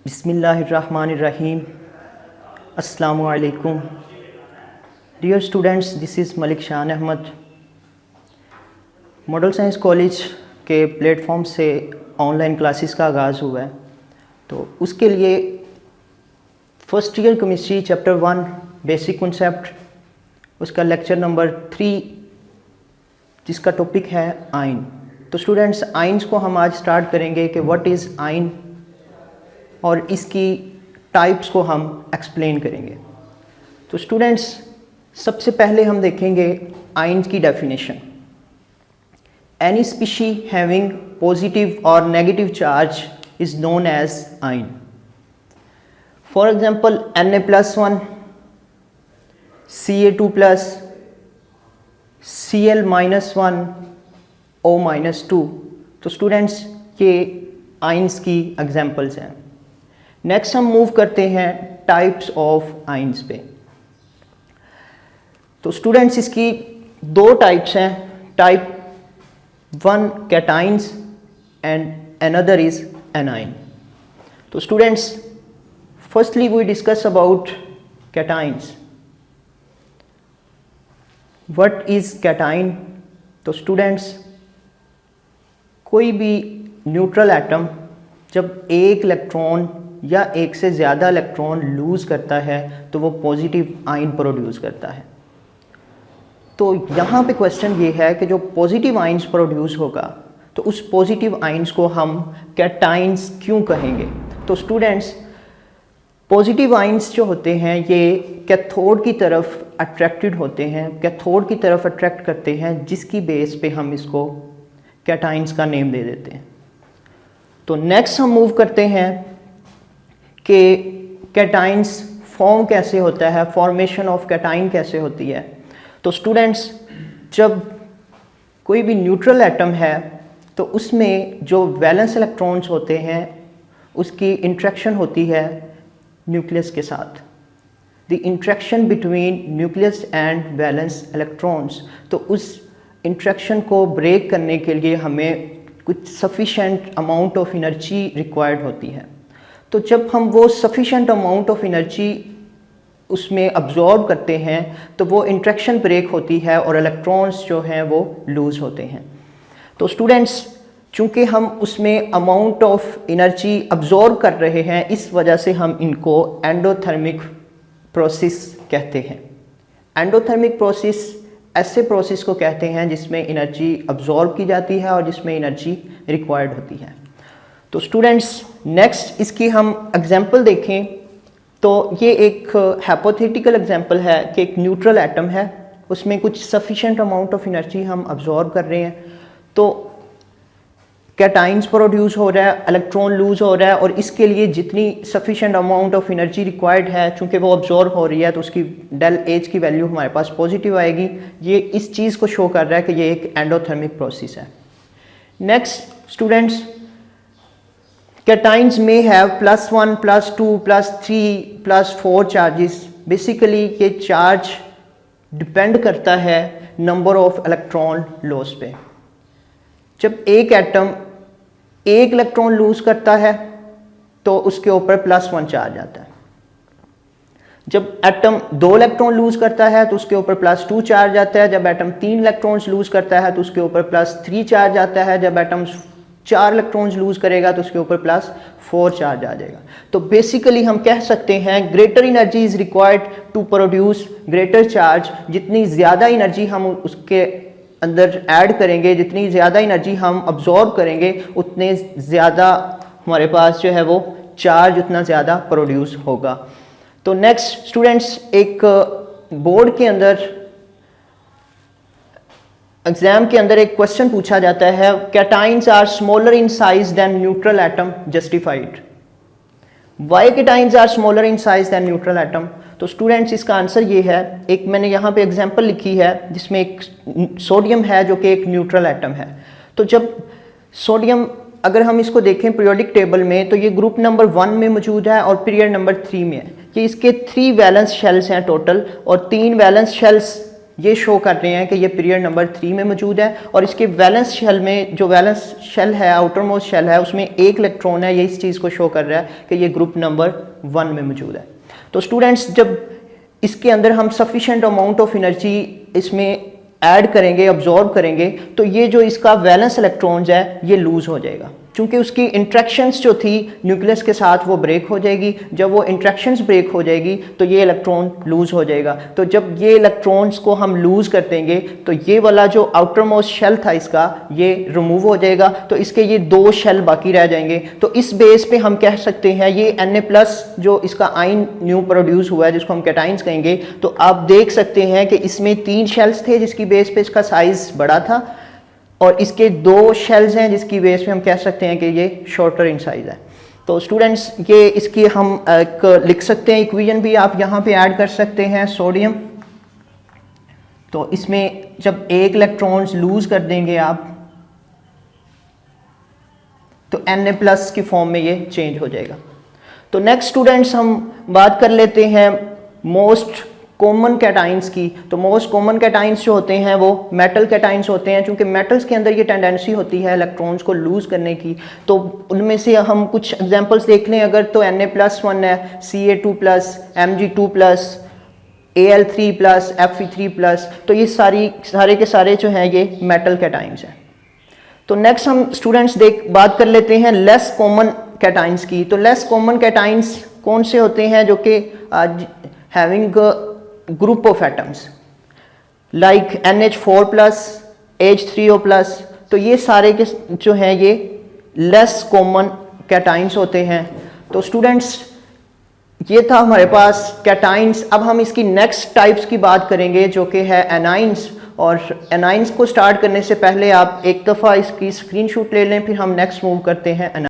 Bismillahirrahmanirrahim. Assalamu alaikum. Dear students, this is Malik Shan Ahmed. Model science college के platform से online classes का आगाज़ हुआ है, तो उसके लिए first year chemistry chapter 1 basic concept, उसका लेक्चर नंबर 3 जिसका टॉपिक है आयन। तो स्टूडेंट्स, आयन्स को हम आज स्टार्ट करेंगे कि व्हाट इज़ आयन और इसकी टाइप्स को हम एक्सप्लेन करेंगे। तो स्टूडेंट्स, सबसे पहले हम देखेंगे आयन्स की definition. Any species having positive और negative charge is known as ion. For example Na+1, Ca2+, Cl-1, O-2। तो स्टूडेंट्स, ये आयन्स की एग्जांपल्स हैं। नेक्स्ट हम मूव करते हैं टाइप्स ऑफ आयन्स पे। तो स्टूडेंट्स, इसकी दो टाइप्स हैं। Type 1 cations and another is anion. तो students, firstly we discuss about cations. What is cation? तो स्टूडेंट्स, कोई भी न्यूट्रल एटम जब एक इलेक्ट्रॉन या एक से ज़्यादा इलेक्ट्रॉन लूज़ करता है तो वो पॉजिटिव आयन प्रोड्यूस करता है। तो यहाँ पे क्वेश्चन ये है कि जो पॉजिटिव आयन्स प्रोड्यूस होगा तो उस पॉजिटिव आयन्स को हम कैटाइन्स क्यों कहेंगे? तो स्टूडेंट्स, पॉजिटिव आयन्स जो होते हैं ये कैथोड की तरफ अट्रैक्टेड होते हैं, कैथोड की तरफ अट्रैक्ट करते हैं, जिसकी बेस पे हम इसको कैटाइन्स का नेम दे देते हैं। तो नेक्स्ट हम मूव करते हैं कि कैटाइन्स फॉर्म कैसे होता है, फॉर्मेशन ऑफ कैटाइन कैसे होती है। तो स्टूडेंट्स, जब कोई भी न्यूट्रल एटम है तो उसमें जो वैलेंस इलेक्ट्रॉन्स होते हैं उसकी इंट्रैक्शन होती है न्यूक्लियस के साथ। The interaction between nucleus and valence electrons. तो उस इंट्रैक्शन को ब्रेक करने के लिए हमें कुछ sufficient amount of energy required होती है। तो जब हम वो सफिशेंट अमाउंट ऑफ एनर्जी उसमें अब्जॉर्ब करते हैं तो वो इंट्रैक्शन ब्रेक होती है और इलेक्ट्रॉन्स जो हैं वो लूज़ होते हैं। तो स्टूडेंट्स, चूँकि हम उसमें अमाउंट ऑफ एनर्जी अब्जॉर्ब कर रहे हैं, इस वजह से हम इनको एंडोथर्मिक प्रोसेस कहते हैं। एंडोथर्मिक प्रोसेस ऐसे प्रोसेस को कहते हैं जिसमें एनर्जी अब्जॉर्ब की जाती है और जिसमें एनर्जी रिक्वायर्ड होती है। तो स्टूडेंट्स, नेक्स्ट इसकी हम एग्जांपल देखें तो ये एक हाइपोथेटिकल एग्जांपल है कि एक न्यूट्रल एटम है, उसमें कुछ सफिशेंट अमाउंट ऑफ एनर्जी हम अब्जॉर्ब कर रहे हैं, तो कैटाइन्स प्रोड्यूस हो रहा है, इलेक्ट्रॉन लूज हो रहा है, और इसके लिए जितनी sufficient amount of energy required है, चूँकि वो अब्जॉर्ब हो रही है तो उसकी डेल एच की वैल्यू हमारे पास पॉजिटिव आएगी। ये इस चीज़ को शो कर रहा है कि ये एक एंडोथर्मिक प्रोसेस है। Next students, cations may have +1, +2, +3, +4 charges. Basically ये चार्ज डिपेंड करता है नंबर ऑफ इलेक्ट्रॉन लॉस पे। जब एक एटम एक इलेक्ट्रॉन लूज करता है तो उसके ऊपर +1 चार्ज आता है। जब एटम 2 इलेक्ट्रॉन लूज करता है तो उसके ऊपर +2 चार्ज आता है। जब एटम 3 इलेक्ट्रॉन्स लूज करता है तो उसके ऊपर +3 चार्ज आता है। जब एटम 4 इलेक्ट्रॉन्स लूज करेगा तो उसके ऊपर +4 चार्ज आ जाएगा। तो बेसिकली हम कह सकते हैं greater energy is required to produce greater charge. जितनी ज़्यादा एनर्जी हम उसके अंदर ऐड करेंगे, जितनी ज़्यादा एनर्जी हम अब्जॉर्ब करेंगे, उतने ज़्यादा हमारे पास जो है वो चार्ज उतना ज़्यादा प्रोड्यूस होगा। तो नेक्स्ट स्टूडेंट्स, एक बोर्ड के अंदर एग्जाम के अंदर एक क्वेश्चन पूछा जाता है, cations are smaller in size than neutral atom, justified. Why cations are smaller in size than neutral atom? तो स्टूडेंट्स, इसका आंसर ये है, एक मैंने यहाँ पे एग्जांपल लिखी है जिसमें एक सोडियम है जो कि एक न्यूट्रल एटम है। तो जब सोडियम, अगर हम इसको देखें पीरियोडिक टेबल में, तो ये ग्रुप नंबर 1 में मौजूद है और पीरियड नंबर 3 में है। ये इसके 3 वैलेंस शेल्स हैं टोटल, और 3 वैलेंस शेल्स ये शो कर रहे हैं कि ये पीरियड नंबर 3 में मौजूद है, और इसके वैलेंस शेल में, जो वैलेंस शेल है, आउटर मोस्ट शेल है, उसमें एक इलेक्ट्रॉन है। ये इस चीज़ को शो कर रहा है कि ये ग्रुप नंबर 1 में मौजूद है। तो स्टूडेंट्स, जब इसके अंदर हम सफिशेंट अमाउंट ऑफ एनर्जी इसमें ऐड करेंगे, ऑब्जॉर्व करेंगे, तो ये जो इसका वैलेंस इलेक्ट्रॉन्स है ये लूज़ हो जाएगा, क्योंकि उसकी इंट्रैक्शंस जो थी न्यूक्लियस के साथ वो ब्रेक हो जाएगी। जब वो इंट्रैक्शंस ब्रेक हो जाएगी तो ये इलेक्ट्रॉन लूज़ हो जाएगा। तो जब ये इलेक्ट्रॉन्स को हम लूज़ कर देंगे तो ये वाला जो आउटर मोस्ट शेल था इसका, ये रिमूव हो जाएगा, तो इसके ये 2 शेल बाकी रह जाएंगे। तो इस बेस पे हम कह सकते हैं ये Na+ जो इसका आइन न्यू प्रोड्यूस हुआ है, जिसको हम कैटाइंस कहेंगे, तो आप देख सकते हैं कि इसमें 3 शेल्स थे जिसकी बेस पे इसका साइज़ बड़ा था, और इसके 2 शेल्स हैं जिसकी बेस पे हम कह सकते हैं कि ये शॉर्टर इन साइज है। तो स्टूडेंट्स, ये इसकी हम लिख सकते हैं इक्वेशन भी आप यहाँ पे ऐड कर सकते हैं, सोडियम। तो इसमें जब एक इलेक्ट्रॉन्स लूज कर देंगे आप तो Na+ की फॉर्म में ये चेंज हो जाएगा। तो नेक्स्ट स्टूडेंट्स, हम बात कर लेते हैं मोस्ट कॉमन कैटाइंस की। तो मोस्ट कॉमन कैटाइंस जो होते हैं वो मेटल कैटाइंस होते हैं, क्योंकि मेटल्स के अंदर ये टेंडेंसी होती है इलेक्ट्रॉन्स को लूज़ करने की। तो उनमें से हम कुछ एग्जांपल्स देख लें अगर, तो Na+1 है, Ca2+, Mg2+, Al3+, Fe3+, तो ये सारे के सारे जो हैं ये मेटल कैटाइंस हैं। तो नेक्स्ट हम स्टूडेंट्स बात कर लेते हैं लेस कॉमन कैटाइंस की। तो लेस कॉमन कैटाइंस कौन से होते हैं जो कि having group of atoms like NH4+, H3O+, तो ये सारे के जो हैं ये लेस कॉमन कैटाइंस होते हैं। तो स्टूडेंट्स, ये था हमारे पास कैटाइंस। अब हम इसकी नेक्स्ट टाइप्स की बात करेंगे जो कि है एनाइंस। और एनाइंस को स्टार्ट करने से पहले आप एक दफ़ा इसकी स्क्रीनशॉट ले लें, फिर हम नेक्स्ट मूव करते हैं।